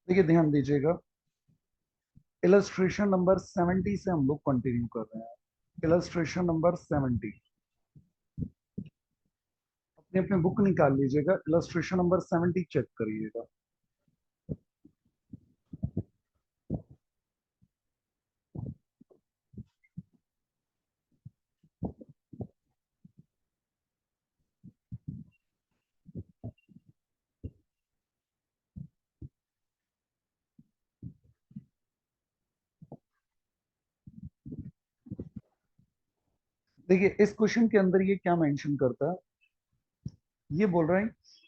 देखिए ध्यान दीजिएगा, इलस्ट्रेशन नंबर 70 से हम लोग कंटिन्यू कर रहे हैं। इलस्ट्रेशन नंबर 70, अपने अपने बुक निकाल लीजिएगा, इलस्ट्रेशन नंबर 70 चेक करिएगा। देखिए इस क्वेश्चन के अंदर ये क्या मेंशन करता है, ये बोल रहा है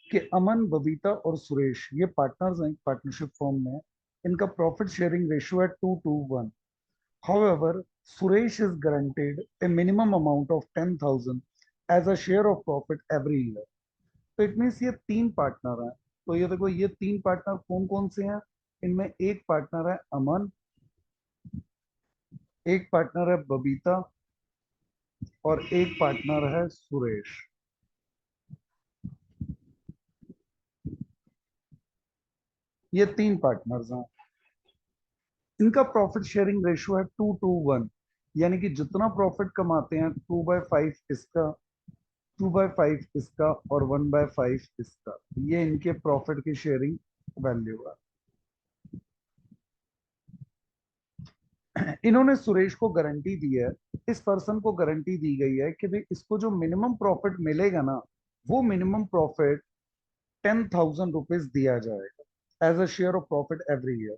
कि अमन, बबीता और सुरेश ये पार्टनर्स हैं पार्टनरशिप फॉर्म में। इनका प्रॉफिट शेयरिंग रेशियो है 2:1। However, Suresh is guaranteed a minimum amount of 10,000 as a share of profit every year. तो इट मीन्स ये तीन पार्टनर हैं। तो ये देखो, ये तीन पार्टनर कौन कौन से हैं। इनमें एक पार्टनर है अमन, एक पार्टनर है बबीता और एक पार्टनर है सुरेश। ये तीन पार्टनर्स हैं। इनका प्रॉफिट शेयरिंग रेशियो है 2:1, यानी कि जितना प्रॉफिट कमाते हैं 2/5 इसका, 2/5 इसका और 1/5 इसका। ये इनके प्रॉफिट की शेयरिंग वैल्यू है। इन्होंने सुरेश को गारंटी दी है, इस पर्सन को गारंटी दी गई है कि भाई इसको जो मिनिमम प्रॉफिट मिलेगा ना, वो मिनिमम प्रॉफिट 10,000 रुपीज दिया जाएगा as a share of profit every year.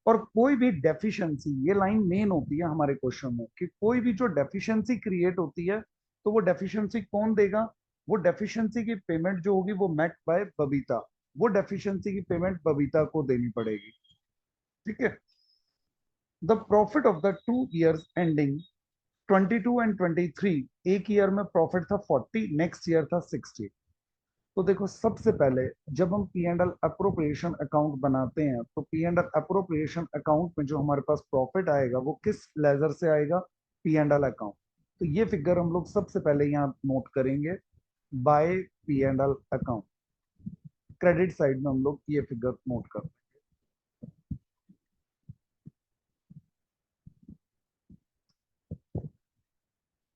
और कोई भी डेफिशिएंसी, ये लाइन मेन होती है हमारे क्वेश्चन में, कि कोई भी जो डेफिशिएंसी क्रिएट होती है तो वो डेफिशिएंसी कौन देगा। वो डेफिशिएंसी की पेमेंट जो होगी वो मेट बाय बबीता। वो डेफिशिएंसी की पेमेंट बबीता को देनी पड़ेगी। ठीक है। The profit of the 2 years ending 22 and 23, एक ईयर में प्रॉफिट था 40, नेक्स्ट ईयर था 60। तो देखो, सबसे पहले जब हम P and L appropriation account बनाते हैं तो P and L appropriation account में जो हमारे पास प्रॉफिट आएगा वो किस लेजर से आएगा, पी एंड एल अकाउंट। तो ये फिगर हम लोग सबसे पहले यहाँ नोट करेंगे, by P and L account. Credit side में हम लोग ये फिगर नोट करते हैं,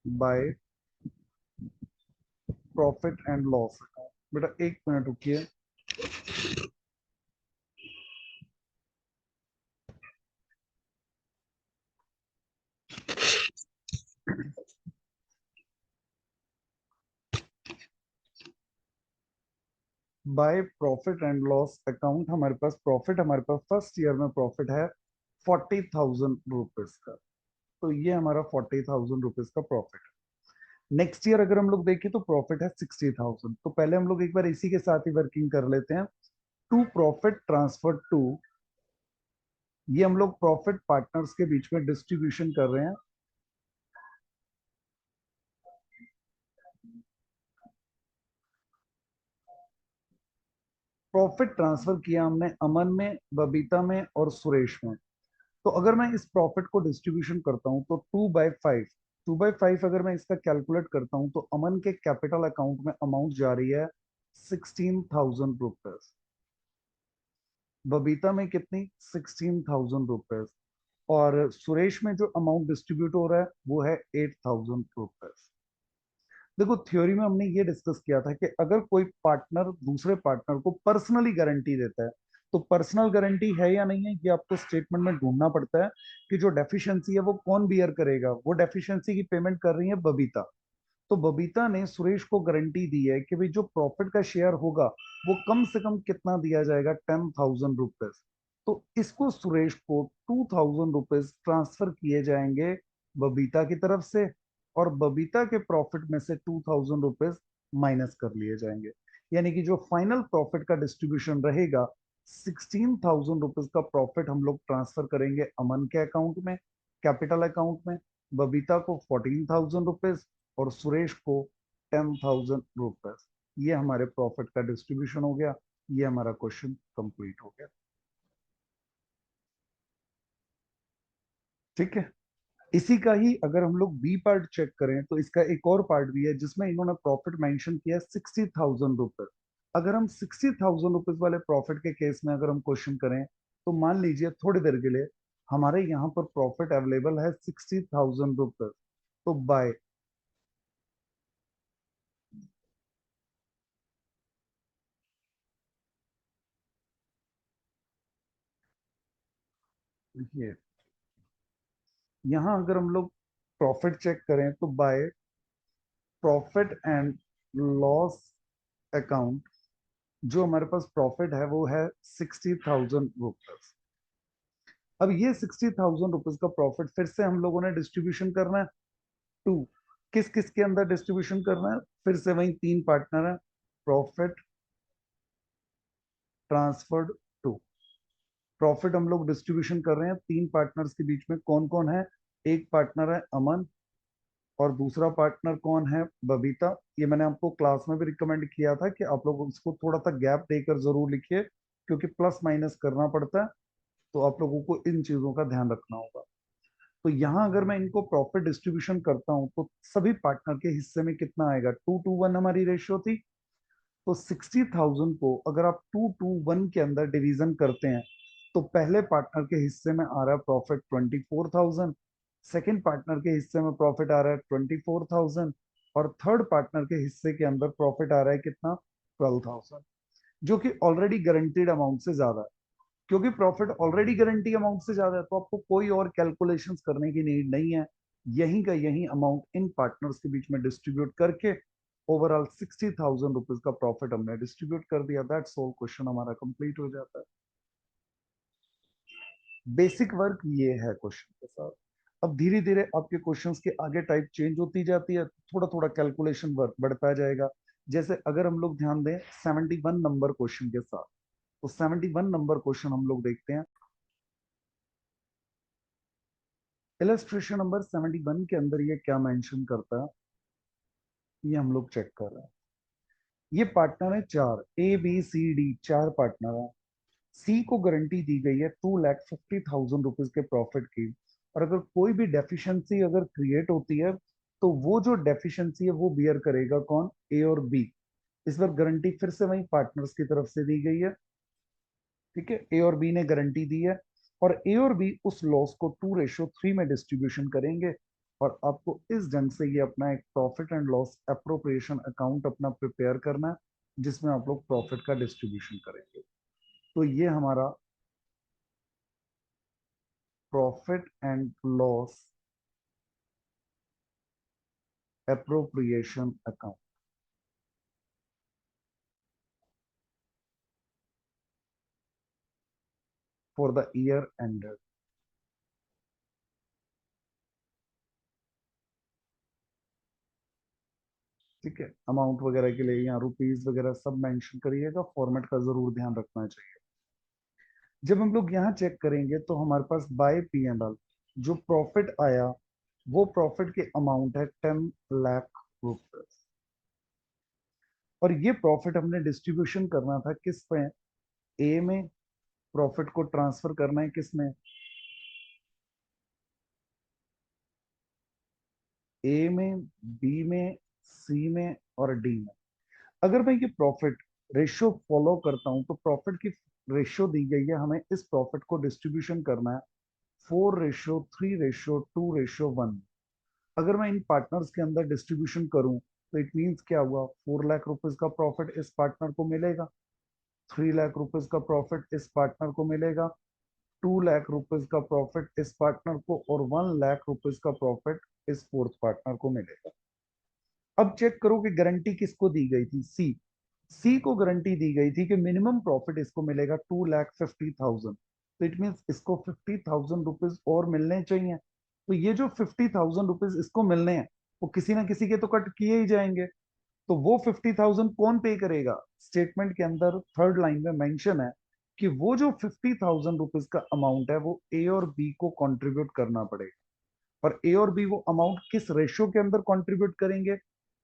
by profit and loss account. बेटा एक मिनट रुकिए। By profit and loss account हमारे पास प्रॉफिट, हमारे पास फर्स्ट ईयर में प्रॉफिट है 40,000 रुपीज का। तो ये हमारा 40,000 रुपीज का प्रॉफिट है। नेक्स्ट ईयर अगर हम लोग देखें तो प्रॉफिट है 60,000। तो पहले हम लोग एक बार इसी के साथ ही वर्किंग कर लेते हैं। टू प्रॉफिट ट्रांसफर टू, ये हम लोग प्रॉफिट पार्टनर्स के बीच में डिस्ट्रीब्यूशन कर रहे हैं। प्रॉफिट ट्रांसफर किया हमने अमन में, बबीता में और सुरेश में। तो अगर मैं इस प्रॉफिट को डिस्ट्रीब्यूशन करता हूं तो 2/5, 2/5 अगर मैं इसका कैलकुलेट करता हूं तो अमन के कैपिटल अकाउंट में अमाउंट जा रही है 16,000 रुपीज। बबीता में कितनी, 16,000 रुपीज। और सुरेश में जो अमाउंट डिस्ट्रीब्यूट हो रहा है वो है 8,000 रुपीज। देखो थ्योरी में हमने ये डिस्कस किया था कि अगर कोई पार्टनर दूसरे पार्टनर को पर्सनली गारंटी देता है तो पर्सनल गारंटी है या नहीं है, ये आपको स्टेटमेंट में ढूंढना पड़ता है कि जो डेफिशिएंसी है वो कौन बियर करेगा। वो डेफिशिएंसी की पेमेंट कर रही है बबीता। तो बबीता ने सुरेश को गारंटी दी है कि भाई जो प्रॉफिट का शेयर होगा वो कम से कम कितना दिया जाएगा, 10,000 रुपीज। तो इसको सुरेश को 2,000 रुपीज ट्रांसफर किए जाएंगे बबीता की तरफ से, और बबीता के प्रॉफिट में से 2,000 रुपीज माइनस कर लिए जाएंगे। यानी कि जो फाइनल प्रॉफिट का डिस्ट्रीब्यूशन रहेगा, 16,000 रुपीज का प्रॉफिट हम लोग ट्रांसफर करेंगे अमन के अकाउंट में, कैपिटल अकाउंट में, बबीता को 14,000 रुपीज और सुरेश को 10,000 रुपीज। ये हमारे प्रॉफिट का डिस्ट्रीब्यूशन हो गया। ये हमारा क्वेश्चन कंप्लीट हो गया। ठीक है। इसी का ही अगर हम लोग बी पार्ट चेक करें तो इसका एक और पार्ट भी है जिसमें इन्होंने प्रॉफिट मेंशन किया 60,000 रुपीज। अगर हम 60,000 रुपीज वाले प्रॉफिट के केस में अगर हम क्वेश्चन करें तो मान लीजिए थोड़ी देर के लिए हमारे यहाँ पर प्रॉफिट अवेलेबल है 60,000 रुपीज। तो बाय, देखिए यहाँ अगर हम लोग प्रॉफिट चेक करें तो by profit and loss account, जो हमारे पास प्रॉफिट है वो है 60,000 रुपीज। अब ये 60,000 रुपीज का प्रॉफिट फिर से हम लोगों ने डिस्ट्रीब्यूशन करना है टू, किस किस के अंदर डिस्ट्रीब्यूशन करना है, फिर से वही तीन पार्टनर है, प्रॉफिट ट्रांसफर्ड टू। प्रॉफिट हम लोग डिस्ट्रीब्यूशन कर रहे हैं तीन पार्टनर्स के बीच में, कौन कौन है, एक पार्टनर है अमन और दूसरा पार्टनर कौन है, बबीता। ये मैंने आपको क्लास में भी रिकमेंड किया था कि आप लोग उसको थोड़ा सा गैप देकर जरूर लिखिए, क्योंकि प्लस माइनस करना पड़ता है, तो आप लोगों को इन चीजों का ध्यान रखना होगा। तो यहाँ अगर मैं इनको प्रॉफिट डिस्ट्रीब्यूशन करता हूँ तो सभी पार्टनर के हिस्से में कितना आएगा, 2:1 हमारी रेशियो थी। तो 60,000 को अगर आप 2:1 के अंदर डिवीजन करते हैं तो पहले पार्टनर के हिस्से में आ रहा है प्रॉफिट 24,000, सेकेंड पार्टनर के हिस्से में प्रॉफिट आ रहा है 24,000, और थर्ड पार्टनर के हिस्से के अंदर प्रॉफिट आ रहा है कितना, 12,000, जो कि ऑलरेडी गारंटीड अमाउंट से ज्यादा है। क्योंकि प्रॉफिट ऑलरेडी गारंटी अमाउंट से ज्यादा है तो आपको कोई और कैलकुलेशंस करने की नीड नहीं है, यहीं का यहीं अमाउंट इन पार्टनर्स के बीच में डिस्ट्रीब्यूट करके ओवरऑल 60,000 रुपीज का प्रॉफिट हमने डिस्ट्रीब्यूट कर दिया। दैट्स ऑल, क्वेश्चन हमारा कंप्लीट हो जाता है। बेसिक वर्क ये है क्वेश्चन के साथ। अब धीरे धीरे आपके क्वेश्चंस के आगे टाइप चेंज होती जाती है, थोड़ा थोड़ा कैलकुलेशन वर्क बढ़ता जाएगा। जैसे अगर हम लोग ध्यान दें 71 नंबर क्वेश्चन के साथ, तो 71 नंबर क्वेश्चन हम लोग देखते हैं। इलस्ट्रेशन नंबर 71 के अंदर ये क्या मेंशन करता है, ये हम लोग चेक कर रहे हैं। ये पार्टनर है चार, A B C D, चार पार्टनर है। सी को गारंटी दी गई है 2,50,000 रुपीज के प्रॉफिट की, और अगर कोई भी डेफिशिएंसी अगर क्रिएट होती है तो वो जो डेफिशिएंसी है वो बियर करेगा कौन, ए और बी। इस बार गारंटी फिर से वही पार्टनर्स की तरफ से दी गई है, ठीक है, ए और बी ने गारंटी दी है, और ए और बी उस लॉस को 2:3 में डिस्ट्रीब्यूशन करेंगे। और आपको इस ढंग से ये अपना एक profit and loss appropriation account अपना प्रिपेयर करना है, जिसमें आप लोग प्रॉफिट का डिस्ट्रीब्यूशन करेंगे। तो ये हमारा profit and loss appropriation account for the year ended. ठीक है, अमाउंट वगैरह के लिए यहाँ रुपीज वगैरह सब मेंशन करिएगा, फॉर्मेट का जरूर ध्यान रखना चाहिए। जब हम लोग यहाँ चेक करेंगे तो हमारे पास बाय P&L जो प्रॉफिट आया वो प्रॉफिट के अमाउंट है 10 लाख रुपए, और ये प्रॉफिट हमने डिस्ट्रीब्यूशन करना था किस पे, ए में, प्रॉफिट को ट्रांसफर करना है किस में, ए में, बी में, सी में और डी में। अगर मैं ये प्रॉफिट रेशियो फॉलो करता हूं तो प्रॉफिट की रेशियो दी गई है, हमें इस प्रॉफिट को डिस्ट्रीब्यूशन करना है 4:3:2:1। अगर मैं इन पार्टनर्स के अंदर डिस्ट्रीब्यूशन करूं तो इट मींस क्या हुआ, 4 लाख रुपीज का प्रॉफिट इस पार्टनर को मिलेगा, 3 लाख रुपीज का प्रॉफिट इस पार्टनर को मिलेगा, 2 लाख रुपीज का प्रॉफिट इस पार्टनर को, और 1 लाख रुपीज का प्रॉफिट इस फोर्थ पार्टनर को मिलेगा। अब चेक करो कि गारंटी किसको दी गई थी, सी। सी को गारंटी दी गई थी कि मिनिमम प्रॉफिट इसको मिलेगा 2,50,000, तो इट मीन्स इसको 50,000 रुपीज और मिलने चाहिए। तो ये जो 50,000 रुपीज इसको मिलने हैं वो किसी ना किसी के तो कट किए ही जाएंगे। तो वो 50,000 कौन पे करेगा, स्टेटमेंट के अंदर थर्ड लाइन में मेंशन है कि वो जो 50,000 रुपीज का अमाउंट है वो ए और बी को कंट्रीब्यूट करना पड़ेगा। और ए और बी वो अमाउंट किस रेशियो के अंदर कंट्रीब्यूट करेंगे,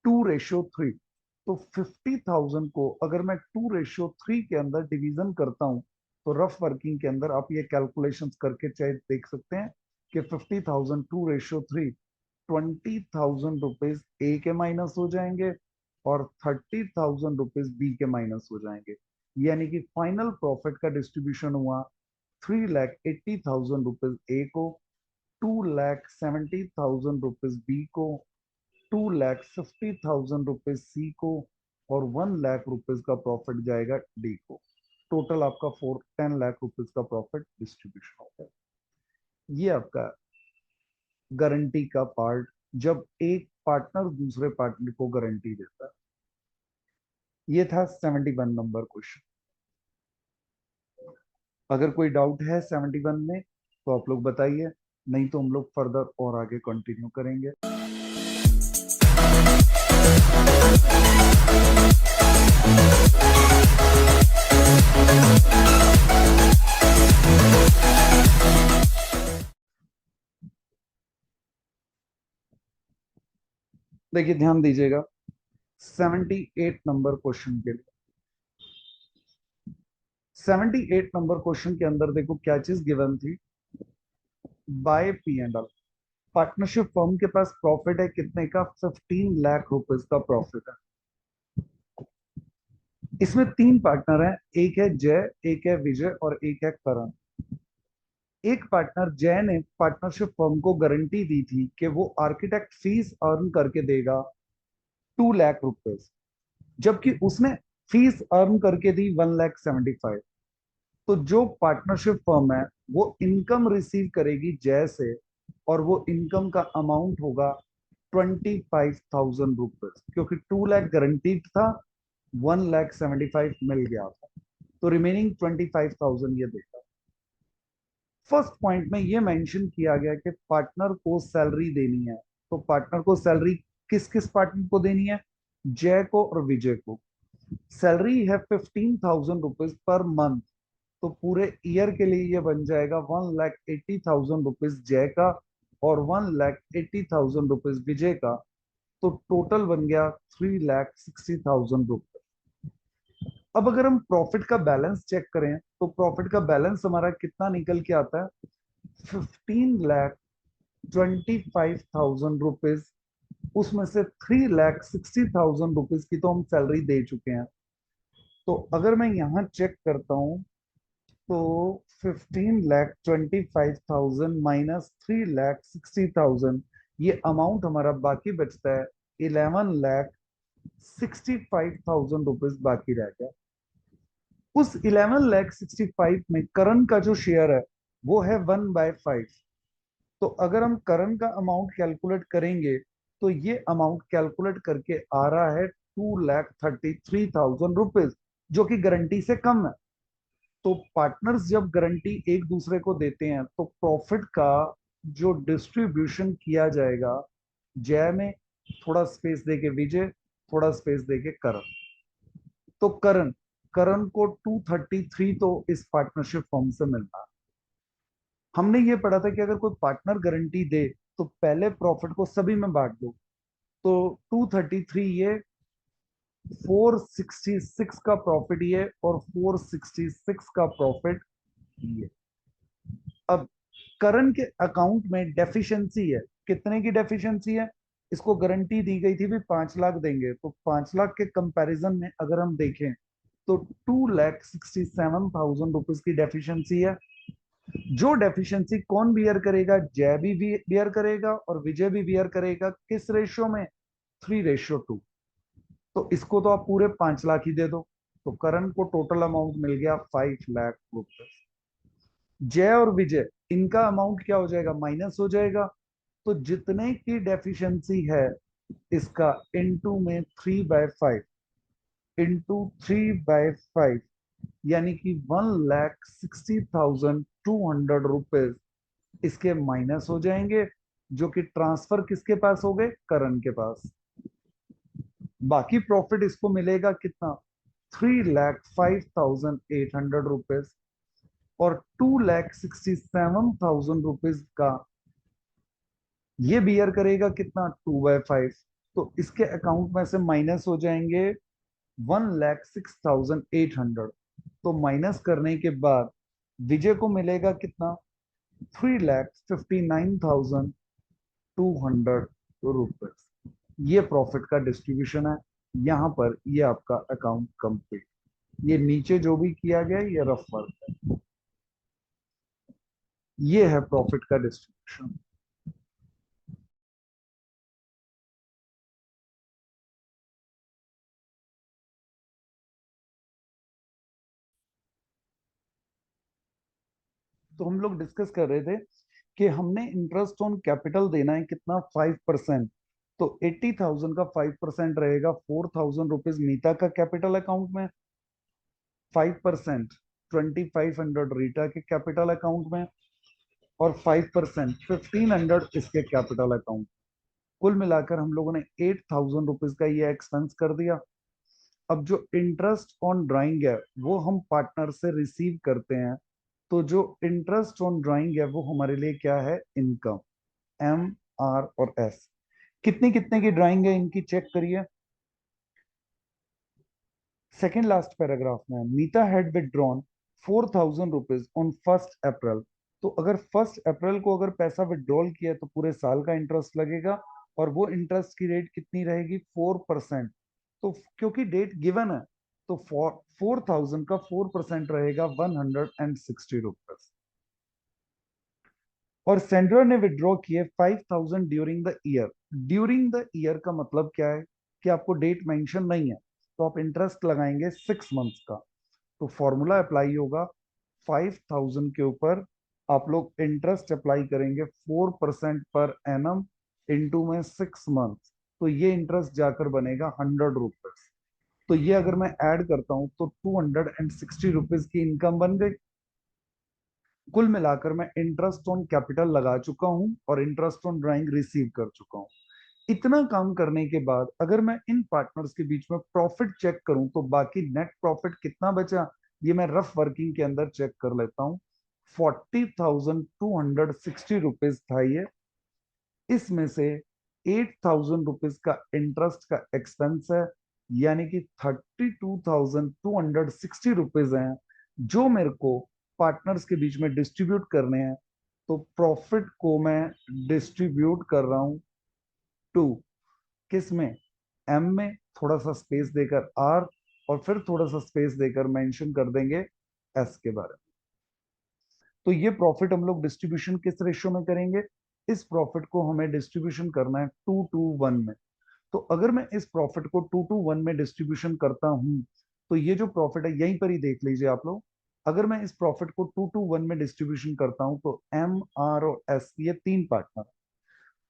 2:3। तो 50,000 को अगर मैं 2:3 के अंदर डिवीजन करता हूं तो रफ वर्किंग के अंदर आप ये कैलकुलेशन करके चाहे देख सकते हैं कि 50,000 2:3, 20,000 रुपीज ए के माइनस हो जाएंगे और 30,000 रुपीज बी के माइनस हो जाएंगे। यानी कि फाइनल प्रॉफिट का डिस्ट्रीब्यूशन हुआ 3,80,000 रुपीज ए को, 2,70,000 रुपीज बी को, 2,50,000 रुपीज सी को, और 1 लाख रुपीज का प्रॉफिट जाएगा डी को। टोटल आपका 10 लाख रुपीज का प्रॉफिट डिस्ट्रीब्यूशन होता है। ये आपका गारंटी का पार्ट, जब एक पार्टनर दूसरे पार्टनर को गारंटी देता है। ये था 71 नंबर क्वेश्चन। अगर कोई डाउट है 71 में तो आप लोग बताइए, नहीं तो हम लोग फर्दर और आगे कंटिन्यू करेंगे। देखिए ध्यान दीजिएगा 78 नंबर क्वेश्चन के लिए। 78 नंबर क्वेश्चन के अंदर देखो क्या चीज गिवन थी, by P and L. Partnership firm के पास प्रॉफिट है कितने का, 15 लाख रुपीज का प्रॉफिट है। इसमें 3 पार्टनर हैं, एक है जय, एक है विजय और एक है करण। एक पार्टनर जय ने पार्टनरशिप फर्म को गारंटी दी थी कि वो आर्किटेक्ट फीस अर्न करके देगा 2 लाख रुपीज, जबकि उसने फीस अर्न करके दी 1,75,000। तो जो पार्टनरशिप फर्म है वो इनकम रिसीव करेगी जय से, और वो इनकम का अमाउंट होगा 25,000 रुपीज, क्योंकि 2 लाख गारंटीड था, 1,75,000 मिल गया था, तो रिमेनिंग 25,000 ये देगा। फर्स्ट पॉइंट में ये मेंशन किया गया कि पार्टनर को सैलरी देनी है। तो पार्टनर को सैलरी किस किस पार्टनर को देनी है, जय को और विजय को। सैलरी है 15,000 रुपीज पर मंथ, तो पूरे ईयर के लिए ये बन जाएगा 1,80,000 रुपीज जय का और 1,80,000 रुपीज विजय का। तो टोटल बन गया 3,60,000 रुपीज। अब अगर हम प्रॉफिट का बैलेंस चेक करें तो प्रॉफिट का बैलेंस हमारा कितना निकल के आता है, 15,25,000 रुपीज। उसमें से 3,60,000 रुपीज की तो हम सैलरी दे चुके हैं। तो अगर मैं यहाँ चेक करता हूँ तो 15,25,000 माइनस 3,60,000, ये अमाउंट हमारा बाकी बचता है 11,65,000 रुपीज बाकी रह गया। उस 11,65,000 में करण का जो शेयर है वो है 1/5। तो अगर हम करण का अमाउंट कैलकुलेट करेंगे तो ये अमाउंट कैलकुलेट करके आ रहा है 2,33,000 रुपीज, जो कि गारंटी से कम है। तो पार्टनर्स जब गारंटी एक दूसरे को देते हैं तो प्रॉफिट का जो डिस्ट्रीब्यूशन किया जाएगा, जय में थोड़ा स्पेस देके विजय, थोड़ा स्पेस देके करण। तो करण करण को 233 तो इस पार्टनरशिप फॉर्म से मिलता है। हमने ये पढ़ा था कि अगर कोई पार्टनर गारंटी दे तो पहले प्रॉफिट को सभी में बांट दो। तो 233 ये, 466 का प्रॉफिट ये, और 466 का प्रॉफिट ये। अब करण के अकाउंट में डेफिशिएंसी है, कितने की डेफिशिएंसी है, इसको गारंटी दी गई थी भी 5 लाख देंगे, तो 5 लाख के कंपैरिजन में अगर हम देखें तो 2,67,000 रुपीज की डेफिशिएंसी है। जो डेफिशिएंसी कौन बियर करेगा, जय भी बियर करेगा और विजय भी बियर करेगा। किस रेशियो में, 3:2। तो इसको तो आप पूरे 5 लाख ही दे दो। तो करण को टोटल अमाउंट मिल गया 5 लाख रुपए। जय और विजय इनका अमाउंट क्या हो जाएगा, माइनस हो जाएगा। तो जितने की डेफिशिएंसी है इसका इनटू में 3/5, इंटू 3/5, यानी कि 1,60,200 रुपीज इसके माइनस हो जाएंगे, जो कि ट्रांसफर किसके पास हो गए, करण के पास। बाकी प्रॉफिट इसको मिलेगा कितना, 3,05,800 रुपीज, और 2,67,000 रुपीज का ये बियर करेगा कितना, 2/5। तो इसके अकाउंट में से माइनस हो जाएंगे 1,06,800। तो माइनस करने के बाद विजय को मिलेगा कितना, 3,59,200 रुपीज। ये प्रॉफिट का डिस्ट्रीब्यूशन है। यहाँ पर ये आपका अकाउंट कंप्लीट। ये नीचे जो भी किया गया ये रफ वर्क है। ये है प्रॉफिट का डिस्ट्रीब्यूशन। तो हम लोग डिस्कस कर रहे थे कि हमने इंटरेस्ट ऑन कैपिटल देना है कितना, 5%। तो 80,000 का 5% रहेगा 4,000 रुपीज मीता का कैपिटल अकाउंट में, 5% 2,500 रीटा के कैपिटल अकाउंट में, और 5% 1,500 इसके कैपिटल अकाउंट। कुल मिलाकर हम लोगों ने 8,000 रुपीज का ये एक्सपेंस कर दिया। अब जो इंटरेस्ट ऑन ड्राइंग है वो हम पार्टनर से रिसीव करते हैं। तो जो इंटरेस्ट ऑन ड्राइंग है वो हमारे लिए क्या है, इनकम। एम, आर और एस। कितने कितने की ड्राइंग है इनकी, चेक करिए। सेकेंड लास्ट पैराग्राफ में, मीता हैड विदड्रॉन 4,000 रुपीज ऑन 1 अप्रैल। तो अगर 1 अप्रैल को अगर पैसा विड्रॉल किया तो पूरे साल का इंटरेस्ट लगेगा, और वो इंटरेस्ट की रेट कितनी रहेगी, 4%। तो क्योंकि डेट गिवन है, तो 4,000 का 4% रहेगा 160 रुपीज। और सेंडर ने विड्रॉ किए 5,000 during the year. During the year का मतलब क्या है कि आपको डेट मेंशन नहीं है, तो आप इंटरेस्ट लगाएंगे 6 मंथ्स का। तो फॉर्मूला अप्लाई होगा, 5,000 के ऊपर आप लोग इंटरेस्ट अप्लाई करेंगे 4% पर एनम, इंटू में 6 मंथ। तो ये इंटरेस्ट जाकर बनेगा 100 रुपीज। तो ये अगर मैं ऐड करता हूं तो 260 रुपीज की इनकम बन गई। कुल मिलाकर मैं इंटरेस्ट ऑन कैपिटल लगा चुका हूं और इंटरेस्ट ऑन ड्राइंग रिसीव कर चुका हूं। इतना काम करने के बाद अगर मैं इन पार्टनर्स के बीच में प्रॉफिट चेक करूं तो बाकी नेट प्रॉफिट कितना बचा, ये मैं रफ वर्किंग के अंदर चेक कर लेता हूं। 40,260 रुपीज था ये। इसमें से 8,000 रुपीज का इंटरेस्ट का एक्सपेंस है, यानी कि 32,260 रुपीज हैं जो मेरे को पार्टनर्स के बीच में डिस्ट्रीब्यूट करने हैं। तो प्रॉफिट को मैं डिस्ट्रीब्यूट कर रहा हूं टू, किस में, एम में थोड़ा सा स्पेस देकर आर, और फिर थोड़ा सा स्पेस देकर मेंशन कर देंगे एस के बारे में। तो ये प्रॉफिट हम लोग डिस्ट्रीब्यूशन किस रेशियो में करेंगे, इस प्रॉफिट को हमें डिस्ट्रीब्यूशन करना है 2:1 में। तो अगर मैं इस प्रॉफिट को 2:1 में डिस्ट्रीब्यूशन करता हूं, तो ये जो प्रॉफिट है यहीं पर ही देख लीजिए आप लोग। अगर मैं इस प्रॉफिट को 2:1 में डिस्ट्रीब्यूशन करता हूं तो एम, आर और एस, ये तीन पार्टनर,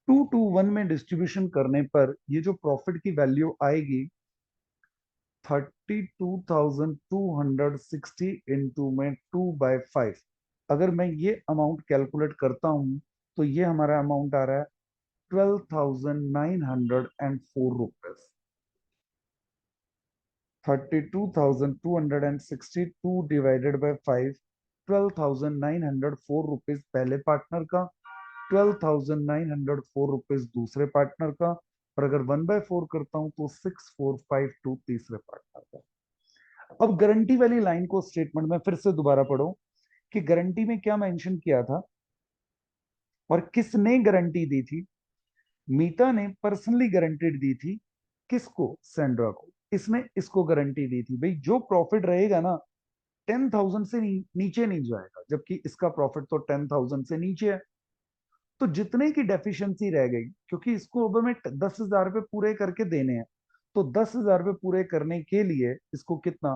2:1 में डिस्ट्रीब्यूशन करने पर ये जो प्रॉफिट की वैल्यू आएगी, 32,260 इंटू में 2/5। अगर मैं ये अमाउंट कैलकुलेट करता हूं तो ये हमारा अमाउंट आ रहा है 12,904 रुपीज। 32,262 डिवाइडेड बाय 5, 12,904 रुपीज पहले पार्टनर का, 12,904 रुपीज दूसरे पार्टनर का, और अगर 1/4 करता हूं तो 6,452 तीसरे पार्टनर का। अब गारंटी वाली लाइन को स्टेटमेंट में फिर से दोबारा पढ़ो कि गारंटी में क्या मेंशन किया था और किसने गारंटी दी थी। मीता ने पर्सनली गारंटी दी थी, किसको, सेंड्रा को। इसने इसको गारंटी दी थी भाई जो प्रॉफिट रहेगा ना, 10,000 से नीचे नहीं जाएगा, जबकि इसका प्रॉफिट तो 10,000 से नीचे है। तो जितने की डेफिशिएंसी रह गई, क्योंकि इसको अब हमें 10,000 रुपये पूरे करके देने हैं, तो 10,000 रुपये पूरे करने के लिए इसको कितना,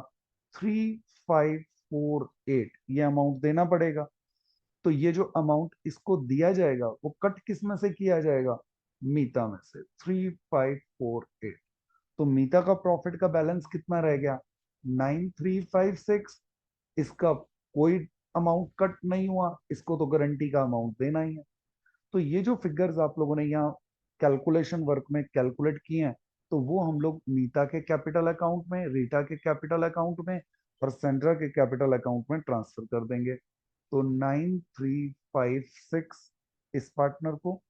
3,548 ये अमाउंट देना पड़ेगा। तो ये जो अमाउंट इसको दिया जाएगा वो कट किस में से किया जाएगा, मीता में से, 3,548। तो मीता का प्रॉफिट का बैलेंस कितना रह गया, 9,356। इसका कोई अमाउंट कट नहीं हुआ, इसको तो गारंटी का अमाउंट देना ही है। तो ये जो फिगर्स आप लोगों ने यहाँ कैलकुलेशन वर्क में कैलकुलेट किए हैं, तो वो हम लोग मीता के कैपिटल अकाउंट में, रीटा के कैपिटल अकाउंट में और सेंड्रा के कैपिटल अकाउंट में ट्रांसफर कर देंगे। तो 9,356 इस पार्टनर को,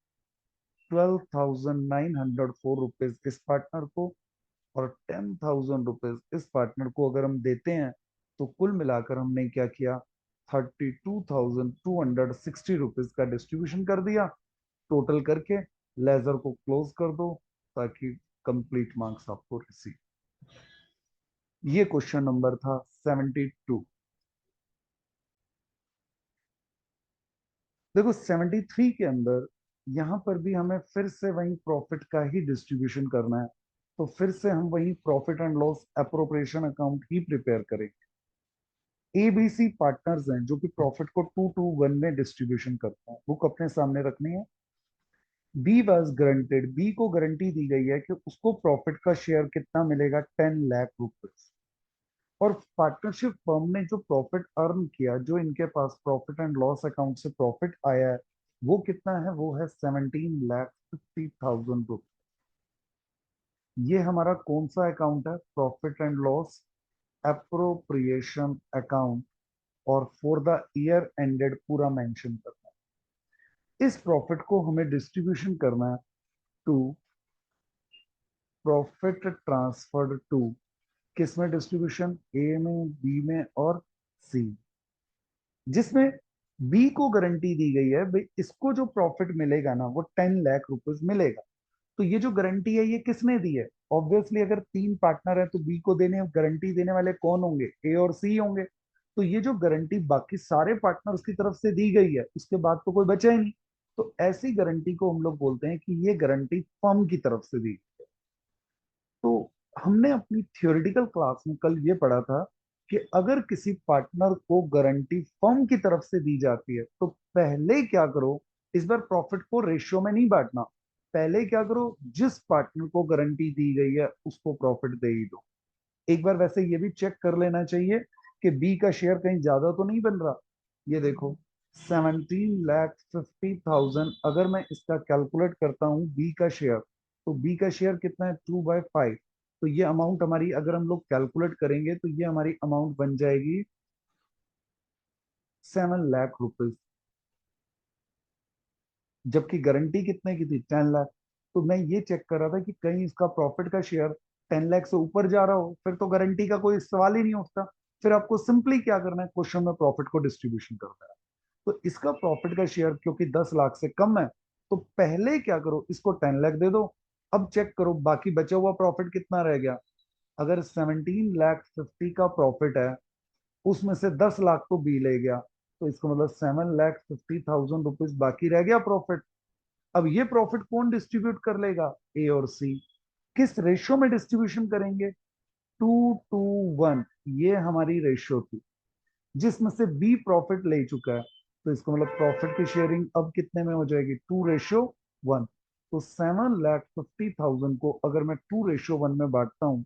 12,904 रुपीज इस पार्टनर को, और 10,000 रुपीज इस पार्टनर को अगर हम देते हैं, तो कुल मिलाकर हमने क्या किया, 32,260 रुपीज का डिस्ट्रीब्यूशन कर दिया। टोटल करके लेजर को क्लोज कर दो ताकि कंप्लीट मार्क्स आपको रिसीव। ये क्वेश्चन नंबर था 72। देखो 73 के अंदर यहाँ पर भी हमें फिर से वही प्रॉफिट का ही डिस्ट्रीब्यूशन करना है, तो फिर से हम वही profit and loss appropriation account he prepare करेंगे। एबीसी पार्टनर्स हैं जो कि प्रॉफिट को 2 to 1 में डिस्ट्रीब्यूशन करते हैं, बुक अपने सामने रखनी है। बी वॉज गारंटेड, बी को गारंटी दी गई है कि उसको प्रॉफिट का शेयर कितना मिलेगा, 10 लाख रुपीज। और पार्टनरशिप फर्म ने जो प्रॉफिट अर्न किया, जो इनके पास प्रॉफिट एंड लॉस अकाउंट से प्रॉफिट आया है, वो कितना है, वो है 17,50,000 रुपीज। ये हमारा कौन सा अकाउंट है, profit and loss appropriation account. और फॉर द ईयर एंडेड पूरा मेंशन करना है। इस प्रॉफिट को हमें डिस्ट्रीब्यूशन करना है टू प्रॉफिट ट्रांसफर्ड टू, किसमें डिस्ट्रीब्यूशन, ए में, बी में और सी। जिसमें बी को गारंटी दी गई है भाई इसको जो प्रॉफिट मिलेगा ना वो 10 लाख रुपीज मिलेगा। तो ये जो गारंटी है ये किसने दी है, ऑब्वियसली अगर तीन पार्टनर है तो बी को देने गारंटी देने वाले कौन होंगे, ए और सी होंगे। तो ये जो गारंटी बाकी सारे पार्टनर्स की तरफ से दी गई है उसके बाद तो कोई बचा ही नहीं। तो ऐसी गारंटी को हम लोग बोलते हैं कि ये गारंटी फर्म की तरफ से दी। तो हमने अपनी थियोरेटिकल क्लास में कल ये पढ़ा था कि अगर किसी पार्टनर को गारंटी फर्म की तरफ से दी जाती है तो पहले क्या करो, इस बार प्रॉफिट को रेशियो में नहीं बांटना। पहले क्या करो, जिस पार्टनर को गारंटी दी गई है उसको प्रॉफिट दे ही दो। एक बार वैसे ये भी चेक कर लेना चाहिए कि बी का शेयर कहीं ज्यादा तो नहीं बन रहा। ये देखो 17,50,000, अगर मैं इसका कैलकुलेट करता हूँ बी का शेयर, तो बी का शेयर कितना है, 2/5। तो ये अमाउंट हमारी अगर हम लोग कैलकुलेट करेंगे तो ये हमारी अमाउंट बन जाएगी 7 लाख रुपीज। जबकि गारंटी कितने की थी, 10 लाख। तो मैं ये चेक कर रहा था कि कहीं इसका प्रॉफिट का शेयर 10 लाख से ऊपर जा रहा हो, फिर तो गारंटी का कोई सवाल ही नहीं उठता। फिर आपको सिंपली क्या करना है, क्वेश्चन में प्रॉफिट को डिस्ट्रीब्यूशन करना है। तो इसका प्रॉफिट का शेयर क्योंकि 10 लाख से कम है, तो पहले क्या करो, इसको 10 लाख दे दो। अब चेक करो बाकी बचा हुआ प्रॉफिट कितना रह गया। अगर 17,50,000 का प्रॉफिट है, उसमें से 10 लाख तो बी ले गया, तो इसका मतलब 7,50,000 रुपीज बाकी रह गया प्रॉफिट। अब ये प्रॉफिट कौन डिस्ट्रीब्यूट कर लेगा, ए और सी। किस रेशियो में डिस्ट्रीब्यूशन करेंगे, 2 to 1। ये हमारी रेशियो थी जिसमें से बी प्रॉफिट ले चुका है। तो इसको मतलब प्रॉफिट की शेयरिंग अब कितने में हो जाएगी, 2:1। तो 7,50,000 को अगर मैं 2:1 में बांटता हूँ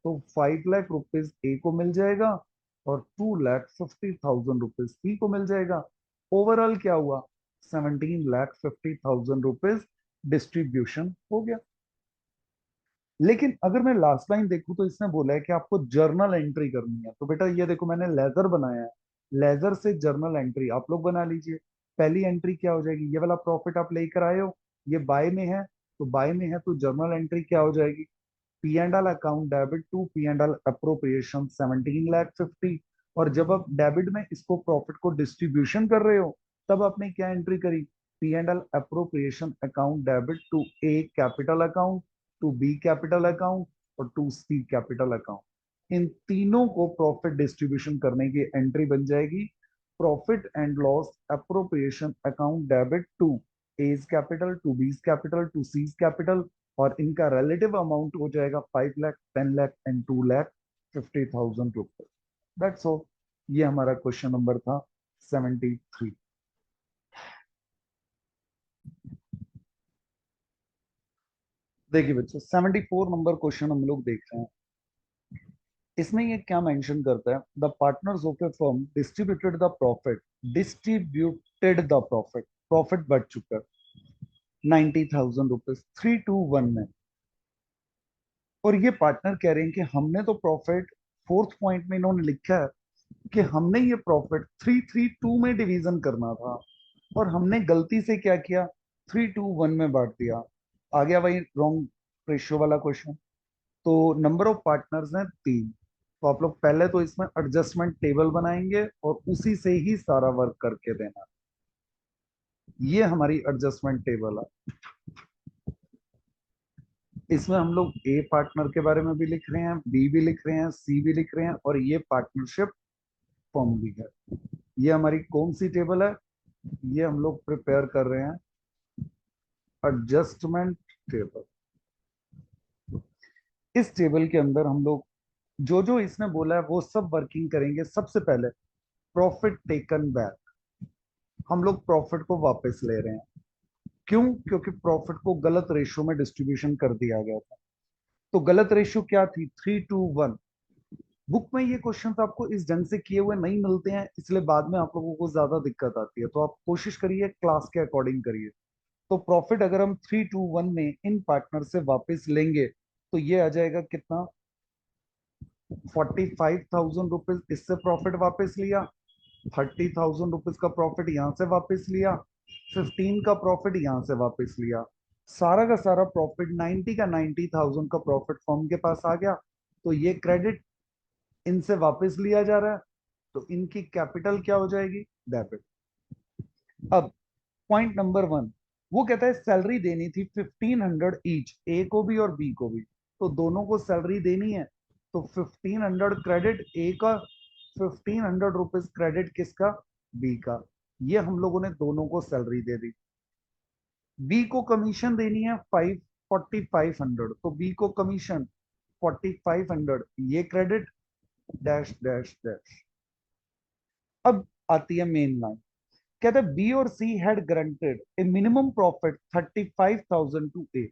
तो 5 लाख रुपीज ए को मिल जाएगा और 2,50,000 रुपीज सी को मिल जाएगा। ओवरऑल क्या हुआ, 17,50,000 रुपीज डिस्ट्रीब्यूशन हो गया। लेकिन अगर मैं लास्ट लाइन देखूं तो इसने बोला है कि आपको जर्नल एंट्री करनी है। तो बेटा ये देखो मैंने लेजर बनाया है, लेजर से जर्नल एंट्री आप लोग बना लीजिए। पहली एंट्री क्या हो जाएगी, ये वाला प्रॉफिट आप लेकर आए हो, ये बाय में है, तो बाय में है तो जर्नल एंट्री क्या हो जाएगी, P and L account debit to P and L appropriation 17,50,000। और जब आप डेबिट में इसको प्रॉफिट को डिस्ट्रीब्यूशन कर रहे हो तब आपने क्या एंट्री करी, P and L appropriation account debit to A capital account, to B capital account और टू सी कैपिटल अकाउंट। इन तीनों को प्रॉफिट डिस्ट्रीब्यूशन करने की एंट्री बन जाएगी profit and loss appropriation account debit to A's capital, to B's capital, to C's capital. और इनका रिलेटिव अमाउंट हो जाएगा 5 लाख, 10 लाख एंड 2,50,000 रुपये। That's all. ये हमारा क्वेश्चन नंबर था 73। देखिए बच्चों 74 नंबर क्वेश्चन हम लोग देख रहे हैं। इसमें ये क्या मेंशन करता है, the partners of A firm distributed the profit, distributed the profit, profit बढ़ चुका है 90,000 रुपीज 3 to 1 में। और ये पार्टनर कह रहे हैं कि हमने तो प्रॉफिट, फोर्थ पॉइंट में इन्होंने लिखा है कि हमने ये प्रॉफिट 3-3-2 में डिवीजन करना था और हमने गलती से क्या किया, 3-2-1 में बांट दिया। आ गया वही रॉन्ग रेशियो वाला क्वेश्चन। तो नंबर ऑफ पार्टनर्स हैं 3। तो आप लोग पहले तो इसमें एडजस्टमेंट टेबल बनाएंगे और उसी से ही सारा वर्क करके देना। ये हमारी एडजस्टमेंट टेबल है। इसमें हम लोग ए पार्टनर के बारे में भी लिख रहे हैं, बी भी लिख रहे हैं, सी भी लिख रहे हैं और ये पार्टनरशिप फॉर्म भी है। ये हमारी कौन सी टेबल है, ये हम लोग प्रिपेयर कर रहे हैं एडजस्टमेंट टेबल। इस टेबल के अंदर हम लोग जो जो इसने बोला है वो सब वर्किंग करेंगे। सबसे पहले प्रॉफिट टेकन बैक, हम लोग प्रॉफिट को वापस ले रहे हैं। क्यों? क्योंकि प्रॉफिट को गलत रेशियो में डिस्ट्रीब्यूशन कर दिया गया था। तो गलत रेशियो क्या थी? 3:1। बुक में ये क्वेश्चन आपको इस ढंग से किए हुए नहीं मिलते हैं, इसलिए बाद में आप लोगों को ज्यादा दिक्कत आती है। तो आप कोशिश करिए क्लास के अकॉर्डिंग करिए। तो प्रॉफिट अगर हम 3:1 में इन पार्टनर से वापस लेंगे तो ये आ जाएगा कितना? 45,000 रुपीज इससे प्रॉफिट वापस लिया, 30,000 रुपीज का प्रॉफिट यहां से वापस लिया, 15 का प्रॉफिट यहां से वापस लिया। सारा का सारा प्रॉफिट 90 का 90,000 का प्रॉफिट फर्म के पास आ गया। तो ये क्रेडिट इनसे वापस लिया जा रहा है, तो इनकी कैपिटल क्या हो जाएगी? डेबिट। अब पॉइंट नंबर 1, वो कहता है सैलरी देनी थी 1500 ईच, ए को भी और बी को भी। तो दोनों को सैलरी देनी है, तो 1500 क्रेडिट ए का, 1500 रुपीज क्रेडिट किसका? बी का। ये हम लोगों ने दोनों को सैलरी दे दी। बी को कमीशन देनी है 4500, तो बी को कमीशन 4500, ये क्रेडिट डैश डैश डैश। अब आती है मेन लाइन। कहता है बी और C had granted a minimum profit 35,000 to A.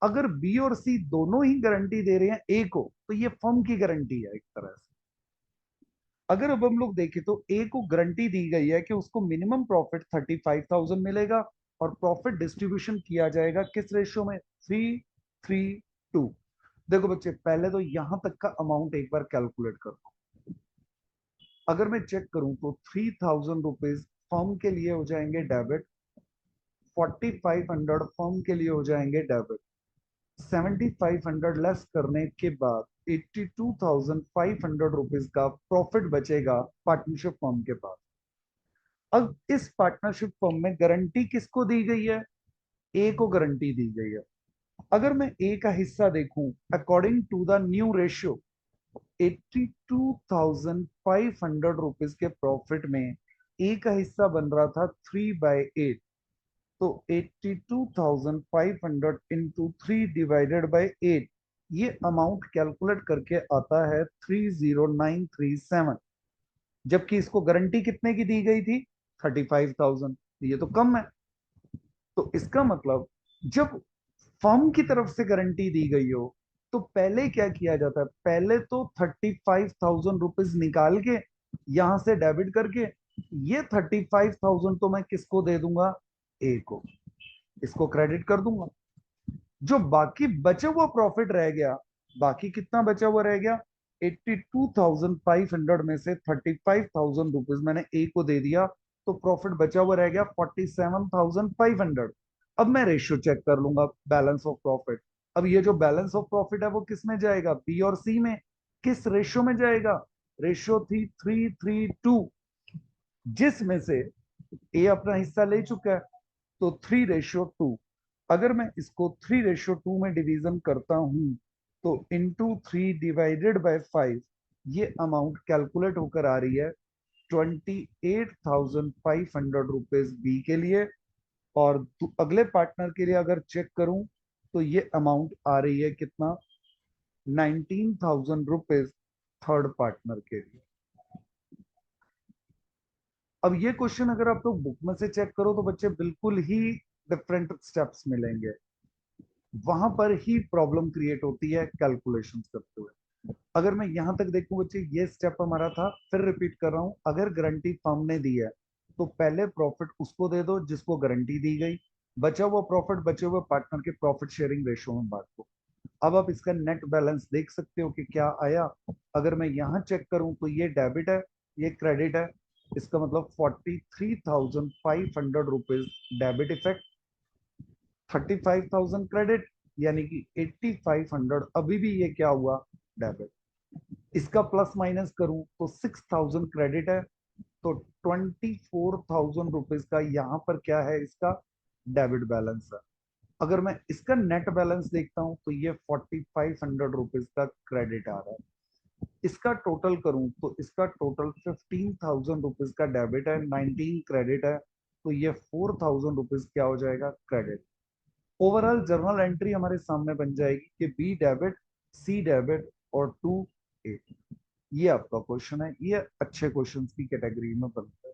अगर बी और सी दोनों ही गारंटी दे रहे हैं ए को, तो ये फर्म की गारंटी है एक तरह से। अगर अब हम लोग देखें तो ए को गारंटी दी गई है कि उसको मिनिमम प्रॉफिट 35,000 मिलेगा, और प्रॉफिट डिस्ट्रीब्यूशन किया जाएगा किस रेशियो में? 3:3:2। देखो बच्चे, पहले तो यहां तक का अमाउंट एक बार कैलकुलेट कर लो। अगर मैं चेक करूं तो 3,000 रुपीज फर्म के लिए हो जाएंगे डेबिट, 4500 फर्म के लिए हो जाएंगे डेबिट, 7500 लेस करने के बाद 82,500 रुपीज का प्रॉफिट बचेगा पार्टनरशिप फर्म के पास। अब इस पार्टनरशिप फर्म में गारंटी किसको दी गई है? ए को गारंटी दी गई है। अगर मैं ए का हिस्सा देखूं according to the new ratio, 82,500 rupees के प्रॉफिट में ए का हिस्सा बन रहा था 3/8। तो 82,500 इंटू 3 डिवाइडेड बाई 8, ये अमाउंट कैलकुलेट करके आता है 30937। जबकि इसको गारंटी कितने की दी गई थी? 35,000। ये तो कम है। तो इसका मतलब जब फर्म की तरफ से गारंटी दी गई हो, तो पहले क्या किया जाता है? पहले तो 35,000 रुपीज निकाल के यहां से डेबिट करके, ये 35,000 तो मैं किसको दे दूंगा? ए को। इसको क्रेडिट कर दूंगा। जो बाकी बचे हुआ प्रॉफिट रह गया, बाकी कितना बचा हुआ रह गया? 82,500 में से 35,000 रुपीज मैंने ए को दे दिया, तो प्रॉफिट बचा हुआ रह गया 47,500। अब मैं रेशियो चेक कर लूंगा बैलेंस ऑफ प्रॉफिट। अब ये जो बैलेंस ऑफ प्रॉफिट है वो किस में जाएगा? बी और सी में। किस रेशियो में जाएगा? रेशियो थी 3:3:2, जिसमें से ए अपना हिस्सा ले चुका है, तो 3:2। अगर मैं इसको 3:2 में डिवीजन करता हूं, तो इंटू 3 डिवाइडेड बाय 5, ये अमाउंट कैलकुलेट होकर आ रही है 28,500 रुपीज बी के लिए। और अगले पार्टनर के लिए अगर चेक करूं, तो ये अमाउंट आ रही है कितना? 19,000 रुपीज थर्ड पार्टनर के लिए। अब ये क्वेश्चन अगर आप लोग बुक में से चेक करो तो बच्चे बिल्कुल ही डिफरेंट स्टेप्स मिलेंगे। वहां पर ही प्रॉब्लम क्रिएट होती है कैलकुलेशंस करते हुए। अगर मैं यहां तक देखूं बच्चे, ये स्टेप हमारा था। फिर रिपीट कर रहा हूं, अगर गारंटी फर्म ने दी है तो पहले प्रॉफिट उसको दे दो जिसको गारंटी दी गई, बचा हुआ प्रॉफिट बचे हुए पार्टनर के प्रॉफिट शेयरिंग रेशियो में बांट दो। अब आप इसका नेट बैलेंस देख सकते हो कि क्या आया। अगर मैं यहाँ चेक करूं तो ये डेबिट है, ये क्रेडिट है। इसका मतलब 43,500 रुपीज डेबिट इफेक्ट, 35,000 क्रेडिट, यानी कि 8,500 अभी भी ये क्या हुआ? डेबिट। इसका प्लस माइनस करूं तो 6,000 क्रेडिट है, तो 24,000 रुपीज का यहाँ पर क्या है? इसका डेबिट बैलेंस है। अगर मैं इसका नेट बैलेंस देखता हूं तो ये 4,500 रुपीज का क्रेडिट आ रहा है। इसका टोटल करूं तो इसका टोटल 15,000 रुपीज का डेबिट है, 19 क्रेडिट है। तो ये 4,000 रुपीज क्या हो जाएगा, क्रेडिट। ओवरऑल जर्नल एंट्री हमारे सामने बन जाएगी कि बी डेबिट, सी डेबिट और टू ए। ये आपका क्वेश्चन है, ये अच्छे क्वेश्चंस की कैटेगरी में बनता है।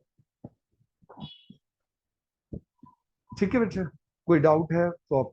ठीक है बच्चे, कोई डाउट है तो आप